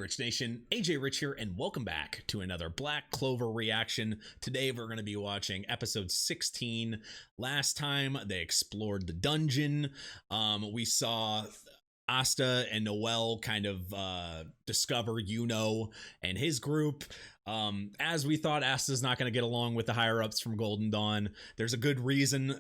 Rich Nation, AJ Rich here, and welcome back to another Black Clover reaction. Today we're going to be watching episode 16. Last time they explored the dungeon. We saw Asta and Noelle kind of discover Yuno and his group. As we thought, Asta's not going to get along with the higher-ups from Golden Dawn. There's a good reason.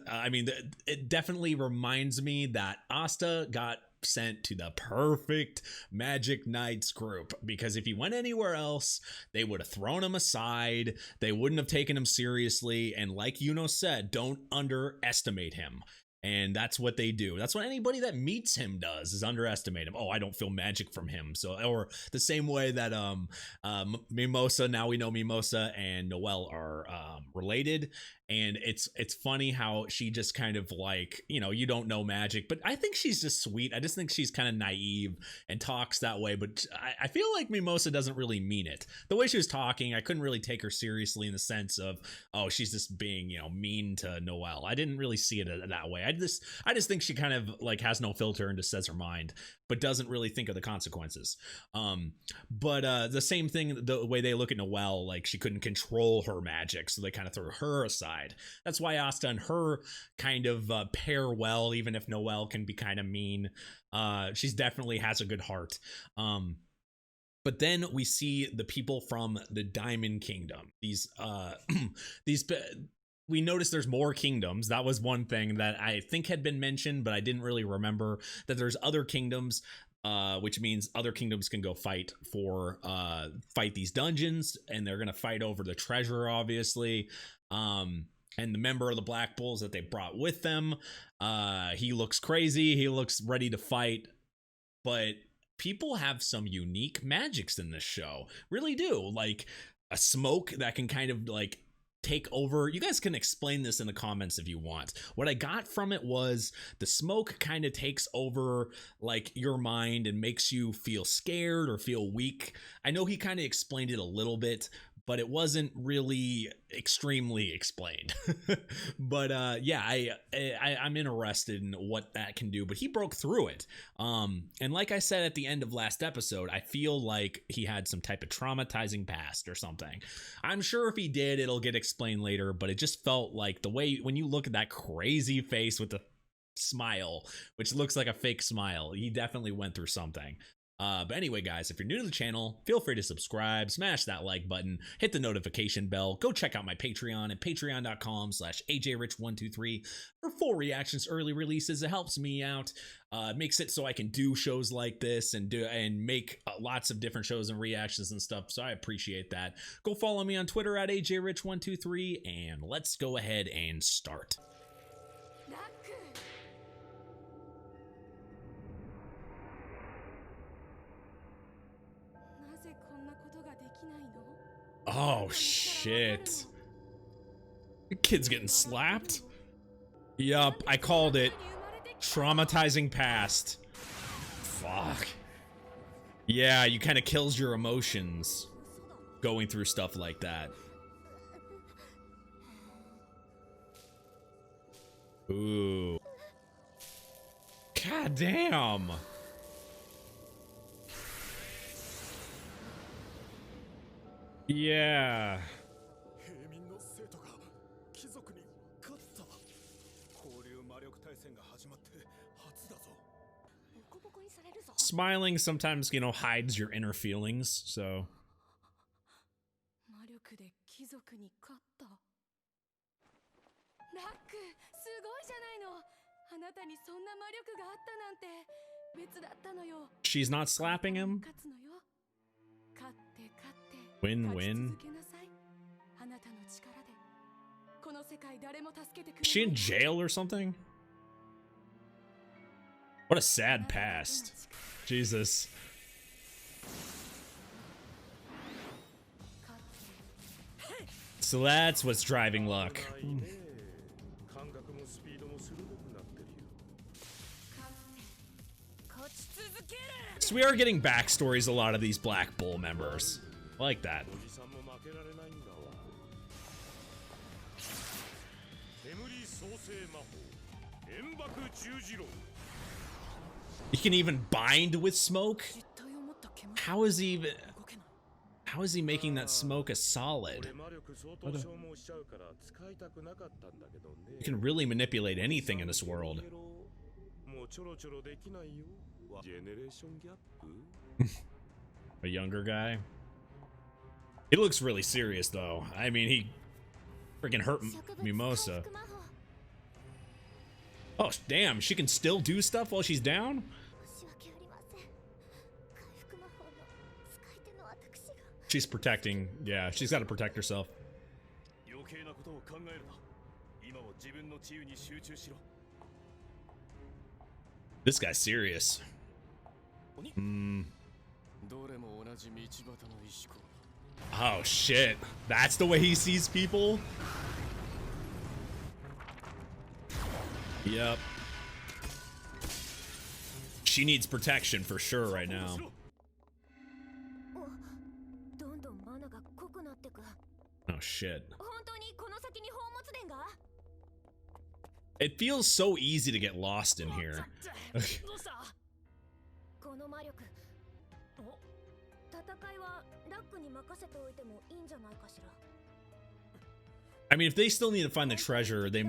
It definitely reminds me that Asta got sent to the perfect Magic Knights group, because if he went anywhere else, they would have thrown him aside. They wouldn't have taken him seriously. And like Yuno said, don't underestimate him. And that's what they do. That's what anybody that meets him does, is underestimate him. Oh, I don't feel magic from him. So, or the same way that Mimosa, now we know Mimosa and Noelle are related. And it's funny how she just kind of like, you don't know magic, but I think she's just sweet. I just think she's kind of naive and talks that way. But I feel like Mimosa doesn't really mean it. The way she was talking, I couldn't really take her seriously in the sense of, oh, she's just being, mean to Noelle. I didn't really see it that way. I just think she kind of like has no filter and just says her mind, but doesn't really think of the consequences. But the same thing, the way they look at Noelle, like she couldn't control her magic, so they kind of threw her aside. That's why Asta and her kind of pair well, even if Noelle can be kind of mean. She's definitely has a good heart. But then we see the people from the Diamond Kingdom. We noticed there's more kingdoms. That was one thing that I think had been mentioned, but I didn't really remember that there's other kingdoms, which means other kingdoms can go fight these dungeons, and they're gonna fight over the treasure, obviously. And the member of the Black Bulls that they brought with them, he looks crazy. He looks ready to fight, but people have some unique magics in this show. Really do. Like a smoke that can kind of like take over. You guys can explain this in the comments if you want. What I got from it was the smoke kind of takes over like your mind and makes you feel scared or feel weak. I know he kind of explained it a little bit, but it wasn't really extremely explained. But yeah, I'm interested in what that can do. But he broke through it. And like I said at the end of last episode, I feel like he had some type of traumatizing past or something. I'm sure if he did, it'll get explained later. But it just felt like the way when you look at that crazy face with the smile, which looks like a fake smile, he definitely went through something. But anyway, guys, if you're new to the channel, feel free to subscribe, smash that like button, hit the notification bell, go check out my Patreon at patreon.com/ajrich123 for full reactions, early releases. It helps me out, makes it so I can do shows like this and make lots of different shows and reactions and stuff. So I appreciate that. Go follow me on Twitter at ajrich123, and let's go ahead and start. Oh shit. The kid's getting slapped? Yup, I called it. Traumatizing past. Fuck. Yeah, you kind of kills your emotions going through stuff like that. Ooh. God damn. Yeah. Smiling sometimes, hides your inner feelings, so. She's not slapping him? Win-win. Is she in jail or something? What a sad past. Jesus. So that's what's driving luck. So we are getting backstories a lot of these Black Bull members. I like that. You can even bind with smoke? How is he even... How is he making that smoke a solid? You can really manipulate anything in this world. A younger guy? He looks really serious, though. I mean, he freaking hurt Mimosa. Oh, damn. She can still do stuff while she's down? She's protecting. Yeah, she's got to protect herself. This guy's serious. Oh, shit. That's the way he sees people? Yep. She needs protection for sure right now. Oh, shit. It feels so easy to get lost in here. I mean, if they still need to find the treasure, they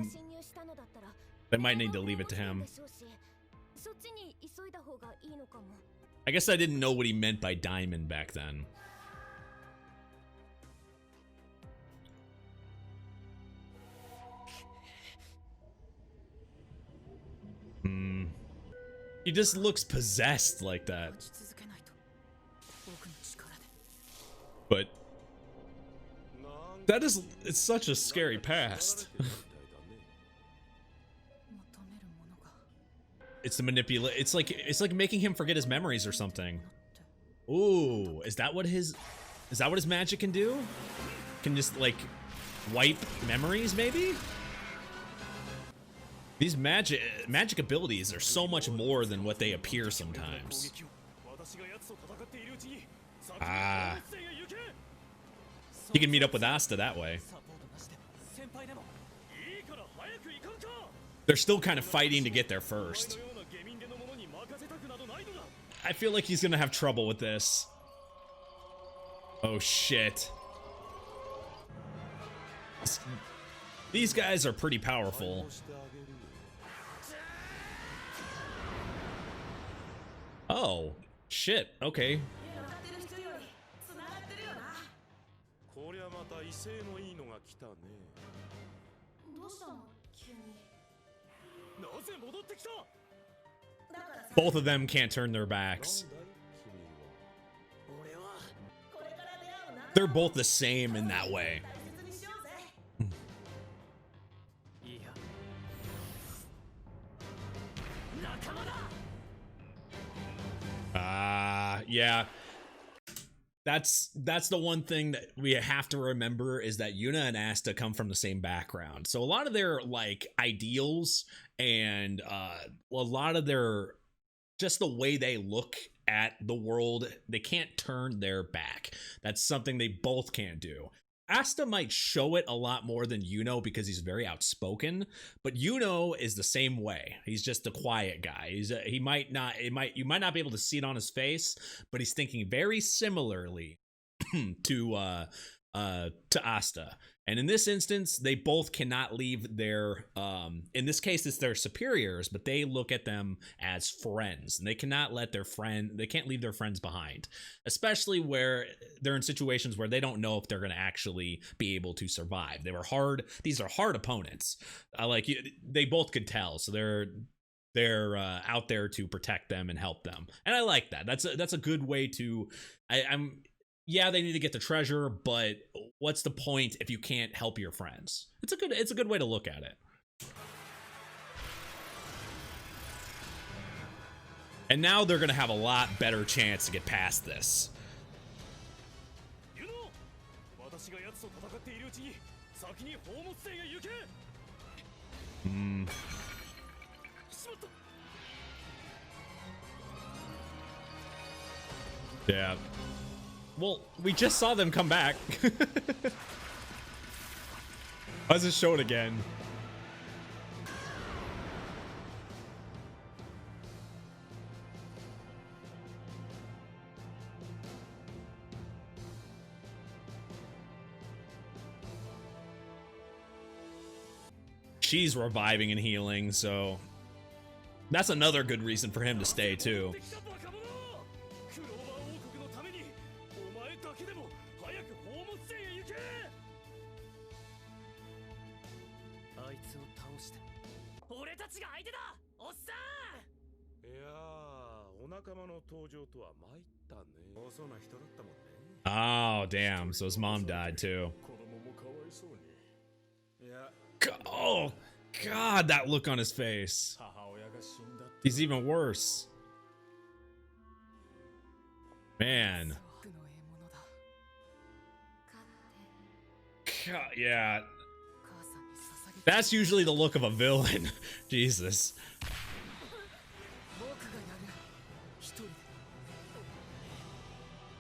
might need to leave it to him. I guess I didn't know what he meant by diamond back then. He just looks possessed like that. But that is, it's such a scary past. It's the manipulate. It's like making him forget his memories or something. Ooh, is that what his magic can do? Can just like wipe memories, maybe? These magic abilities are so much more than what they appear sometimes. Ah. He can meet up with Asta that way. They're still kind of fighting to get there first. I feel like he's gonna have trouble with this. Oh shit. These guys are pretty powerful. Oh, shit. Okay. Both of them can't turn their backs. They're both the same in that way. Yeah. That's the one thing that we have to remember is that Yuna and Asta come from the same background. So a lot of their like ideals and a lot of their just the way they look at the world, they can't turn their back. That's something they both can't do. Asta might show it a lot more than Yuno because he's very outspoken, but Yuno is the same way. He's just a quiet guy. You might not be able to see it on his face, but he's thinking very similarly to Asta. And in this instance, they both cannot leave their in this case it's their superiors, but they look at them as friends, and they can't leave their friends behind, especially where they're in situations where they don't know if they're going to actually be able to survive. These are hard opponents. They both could tell, so they're out there to protect them and help them, and I like that. That's a good way to yeah, they need to get the treasure, but what's the point if you can't help your friends? It's a good way to look at it. And now they're gonna have a lot better chance to get past this. Yeah. Well, we just saw them come back. Why does it show it again? she's reviving and healing, so that's another good reason for him to stay too. Oh, damn. So his mom died too. Oh, God, that look on his face. He's even worse. Man. God, yeah. That's usually the look of a villain. Jesus.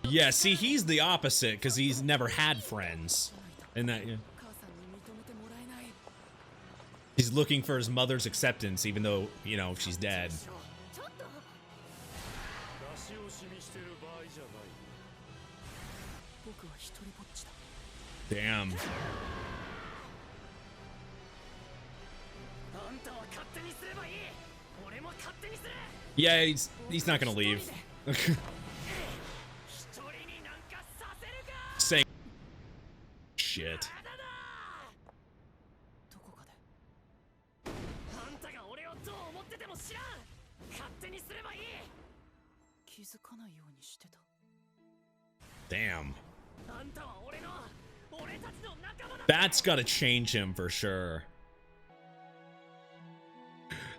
Yeah, see, he's the opposite because he's never had friends. And that, yeah. He's looking for his mother's acceptance, even though, you know, she's dead. Damn. Yeah, he's not gonna leave. Saying shit. Damn. That's gotta change him for sure.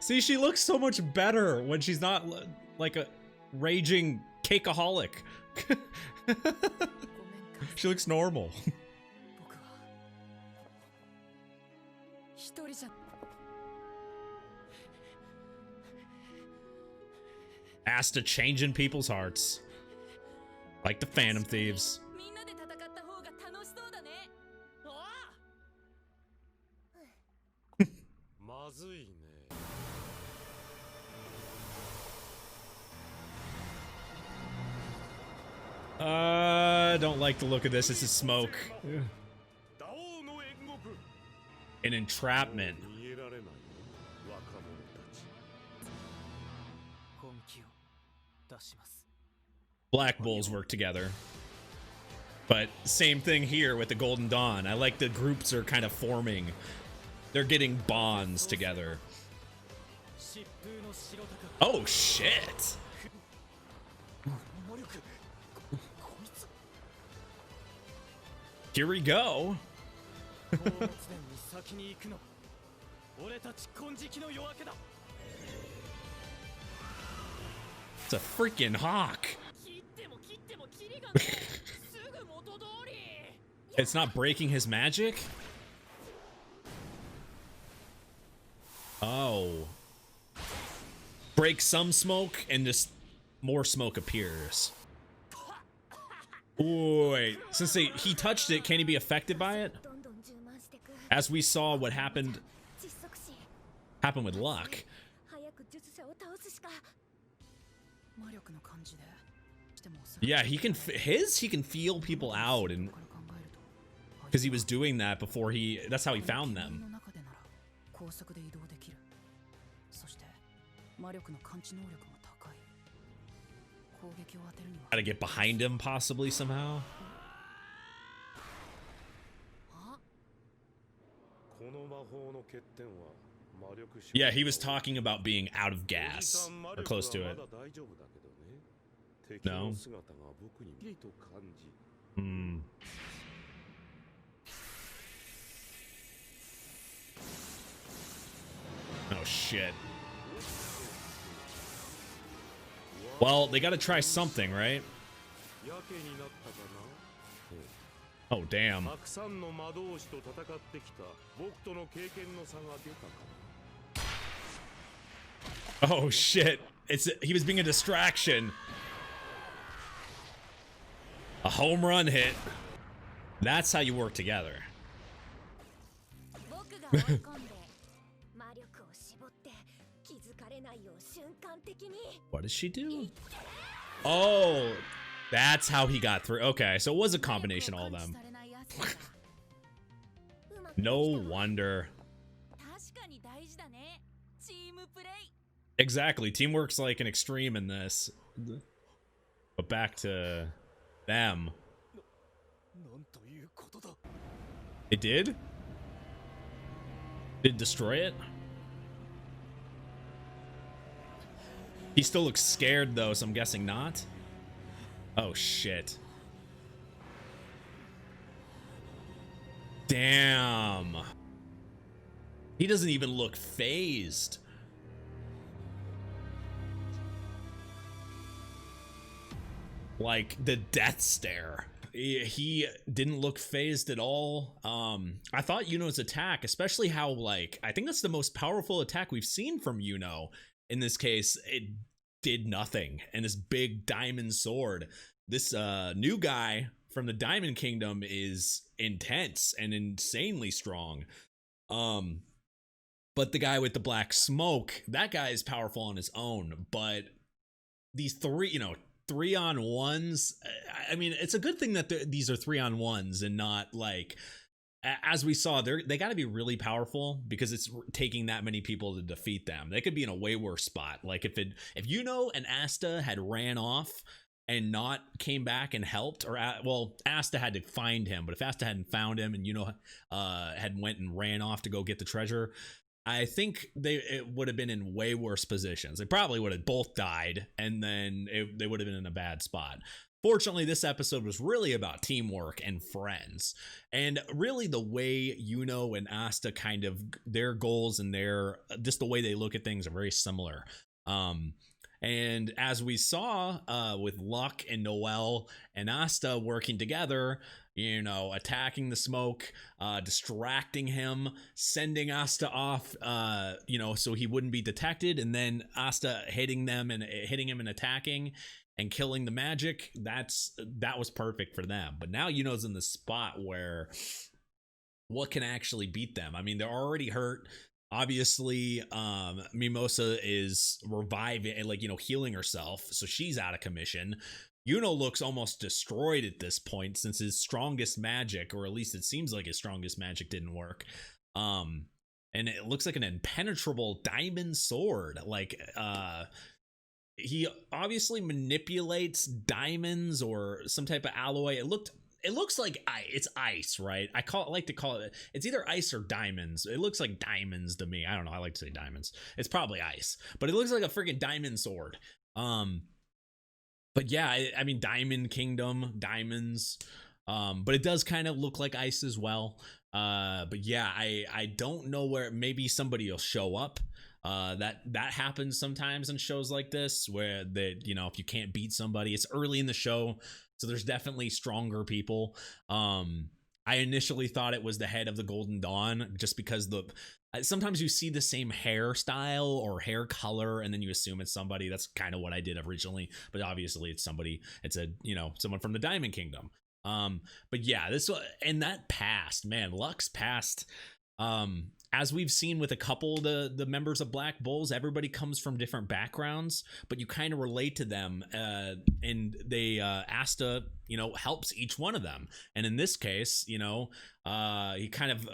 See, she looks so much better when she's not like a raging cakeaholic. She looks normal. Asked to change in people's hearts. Like the Phantom Thieves. Don't like the look of this. This is smoke. An entrapment. Black Bulls work together. But same thing here with the Golden Dawn. I like the groups are kind of forming. They're getting bonds together. Oh, shit. Here we go. It's a freaking hawk. It's not breaking his magic? Oh. Break some smoke and just more smoke appears. Wait, since he touched it, can he be affected by it? As we saw what happened with Luck. Yeah, he can feel people out, and because he was doing that before that's how he found them. Gotta get behind him possibly somehow. Yeah, he was talking about being out of gas or close to it. No. Hmm. Oh shit. Well, they gotta try something, right? Oh, damn. Oh, shit. He was being a distraction. A home run hit. That's how you work together. What does she do? Oh, that's how he got through. Okay, so it was a combination of all of them. No wonder. Exactly. Teamwork's like an extreme in this. But back to them. It did? Did it destroy it? He still looks scared though, so I'm guessing not. Oh shit. Damn. He doesn't even look phased. Like the death stare. He didn't look phased at all. I thought Yuno's attack, especially how, like, I think that's the most powerful attack we've seen from Yuno. In this case, it did nothing. And this big diamond sword, this new guy from the Diamond Kingdom is intense and insanely strong. But the guy with the black smoke, that guy is powerful on his own. But these three, 3-on-1s. I mean, it's a good thing that these are 3-on-1s and not like, as we saw, they got to be really powerful because it's taking that many people to defeat them. They could be in a way worse spot. Like if Yuno and Asta had ran off and not came back and helped, or well, Asta had to find him, but if Asta hadn't found him and Yuno had went and ran off to go get the treasure, I think it would have been in way worse positions. They probably would have both died, and then they would have been in a bad spot. Fortunately, this episode was really about teamwork and friends, and really the way Yuno and Asta kind of, their goals and their, just the way they look at things are very similar. And as we saw with Luck and Noel and Asta working together, attacking the smoke, distracting him, sending Asta off, so he wouldn't be detected, and then Asta hitting him and attacking and killing the magic. That was perfect for them. But now Yuno's in the spot where what can actually beat them? I mean, they're already hurt. Obviously, Mimosa is reviving, healing herself, so she's out of commission. Yuno looks almost destroyed at this point since his strongest magic, or at least it seems like his strongest magic, didn't work. And it looks like an impenetrable diamond sword. He obviously manipulates diamonds or some type of alloy. It looks like it's ice, right? Like to call it. It's either ice or diamonds. It looks like diamonds to me. I don't know. I like to say diamonds. It's probably ice, but it looks like a freaking diamond sword. But yeah, I mean, Diamond Kingdom, diamonds. But it does kind of look like ice as well. But yeah, I don't know where. Maybe somebody will show up. That happens sometimes in shows like this, where if you can't beat somebody, it's early in the show, so there's definitely stronger people. I initially thought it was the head of the Golden Dawn, just because sometimes you see the same hairstyle or hair color, and then you assume it's somebody. That's kind of what I did originally, but obviously it's somebody. It's someone from the Diamond Kingdom. But yeah, and that past, man, Luck's past. As we've seen with a couple of the members of Black Bulls, everybody comes from different backgrounds, but you kind of relate to them, and they Asta, helps each one of them. And in this case, he kind of,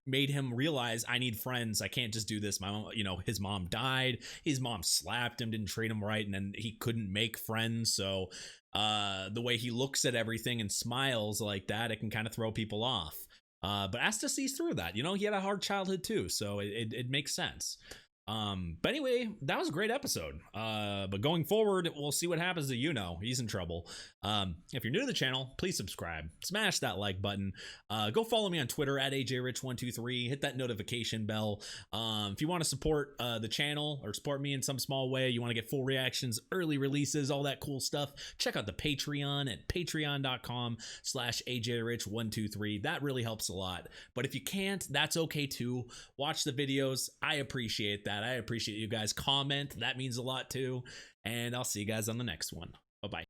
made him realize, I need friends. I can't just do this. My mom, his mom died. His mom slapped him, didn't treat him right, and then he couldn't make friends. So the way he looks at everything and smiles like that, it can kind of throw people off. But Asta sees through that. He had a hard childhood too, so it makes sense. But anyway, that was a great episode. But going forward, we'll see what happens to Yuno. He's in trouble. If you're new to the channel, please subscribe, smash that like button, go follow me on Twitter at ajrich123, hit that notification bell. If you want to support the channel or support me in some small way, you want to get full reactions, early releases, all that cool stuff, check out the Patreon at patreon.com/ajrich123. That really helps a lot. But if you can't, that's okay too. Watch the videos. I appreciate that. I appreciate you guys. Comment. That means a lot too. And I'll see you guys on the next one. Bye-bye.